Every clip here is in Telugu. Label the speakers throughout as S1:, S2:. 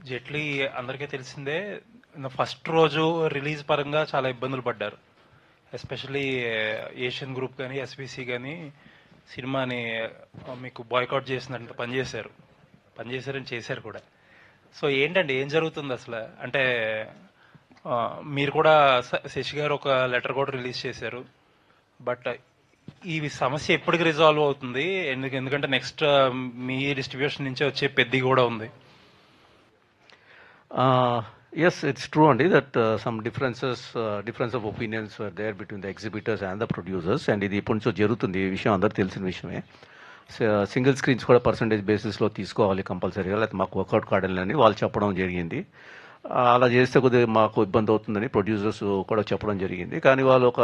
S1: జైట్లీ అందరికీ తెలిసిందే. ఫస్ట్ రోజు రిలీజ్ పరంగా చాలా ఇబ్బందులు పడ్డారు. ఎస్పెషలీ ఏషియన్ గ్రూప్ కానీ ఎస్బీసీ కానీ సినిమాని మీకు బాయ్కాట్ చేసినట్టు పనిచేశారని చేశారు కూడా. సో ఏంటండి ఏం జరుగుతుంది అసలు? అంటే మీరు కూడా శశి గారు ఒక లెటర్ కూడా రిలీజ్ చేశారు. బట్ ఈ సమస్య ఎప్పటికి రిజాల్వ్ అవుతుంది? ఎందుకంటే నెక్స్ట్ మీ డిస్ట్రిబ్యూషన్ నుంచే వచ్చే పెద్ద కూడా ఉంది.
S2: Yes, it's true only that some difference of opinions were there between the exhibitors and the producers, and ఇది ఇప్పుడు నుంచో జరుగుతుంది. ఈ విషయం అందరూ తెలిసిన విషయమే. సింగిల్ స్క్రీన్స్ కూడా పర్సంటేజ్ బేసిస్లో తీసుకోవాలి కంపల్సరీగా, లేకపోతే మాకు వర్కౌట్ కావాలని వాళ్ళు చెప్పడం జరిగింది. అలా చేస్తే కొద్దిగా మాకు ఇబ్బంది అవుతుందని ప్రొడ్యూసర్స్ కూడా చెప్పడం జరిగింది. కానీ వాళ్ళు ఒక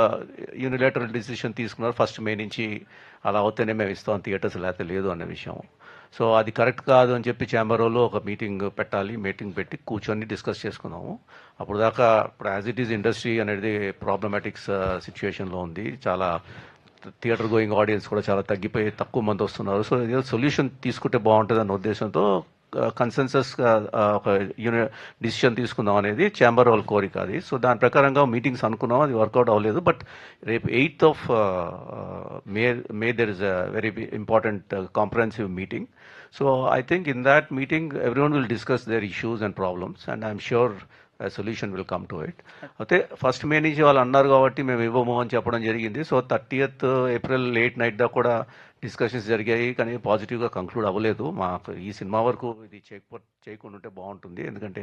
S2: యూనిలేటరల్ డిసిషన్ తీసుకున్నారు, 1st May నుంచి అలా అవుతేనే మేము ఇస్తాం థియేటర్స్, లేకపోతే లేదు అనే విషయం. సో అది కరెక్ట్ కాదు అని చెప్పి ఛాంబర్ వాళ్ళు ఒక మీటింగ్ పెట్టి కూర్చొని డిస్కస్ చేసుకున్నాము. అప్పుడు దాకా ఇప్పుడు యాజ్ ఇట్ ఈజ్ ఇండస్ట్రీ అనేది ప్రాబ్లమాటిక్స్ సిచ్యువేషన్లో ఉంది. చాలా థియేటర్ గోయింగ్ ఆడియన్స్ కూడా చాలా తగ్గిపోయి తక్కువ మంది వస్తున్నారు. సో ఏదో సొల్యూషన్ తీసుకుంటే బాగుంటుంది అన్న ఉద్దేశంతో కన్సెన్సస్ ఒక డిసిషన్ తీసుకుందాం అనేది ఛాంబర్ వాళ్ళ కోరిక అది. సో దాని ప్రకారంగా మీటింగ్స్ అనుకున్నాం, అది వర్కౌట్ అవ్వలేదు. బట్ రేపు 8th May there is a very important comprehensive meeting. So I think in that meeting everyone will discuss their issues and problems, and I'm sure a solution will come to it. అయితే 1st May నుంచి వాళ్ళు అన్నారు కాబట్టి మేము ఇవ్వము అని చెప్పడం జరిగింది. So 30th April late night దా కూడా డిస్కషన్స్ జరిగాయి, కానీ పాజిటివ్గా కంక్లూడ్ అవ్వలేదు. మాకు ఈ సినిమా వరకు ఇది చేయకుండా ఉంటే బాగుంటుంది, ఎందుకంటే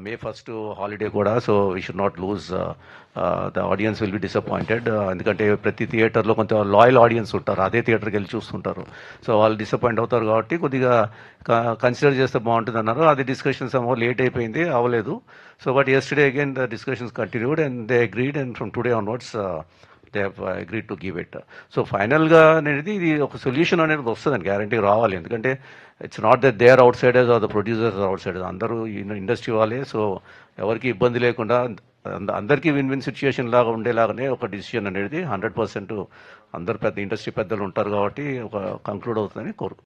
S2: May 1st హాలిడే కూడా. So we should not lose the audience will be disappointed, ఎందుకంటే ప్రతి థియేటర్లో కొంత లాయల్ ఆడియన్స్ ఉంటారు, అదే థియేటర్కి వెళ్ళి చూస్తుంటారు. సో వాళ్ళు డిసప్పాయింట్ అవుతారు కాబట్టి కొద్దిగా కన్సిడర్ చేస్తే బాగుంటుంది అన్నారు. అది డిస్కషన్స్ ఏమో లేట్ అయిపోయింది, అవ్వలేదు. So but yesterday again the discussions continued and they agreed, and from today onwards they have agreed to give it. So ఫైనల్గా అనేది ఇది ఒక సొల్యూషన్ అనేది వస్తుందని గ్యారంటీ రావాలి, ఎందుకంటే it's not that they are outsiders are the producers are outsiders, అందరూ ఇండస్ట్రీ వాళ్ళే. సో ఎవరికి ఇబ్బంది లేకుండా అందరికీ విన్ విన్ సిచ్యుయేషన్ లాగా ఉండేలాగానే ఒక డిసిషన్ అనేది 100% అందరు ఇండస్ట్రీ పెద్దలు ఉంటారు కాబట్టి ఒక కంక్లూడ్ అవుతుందని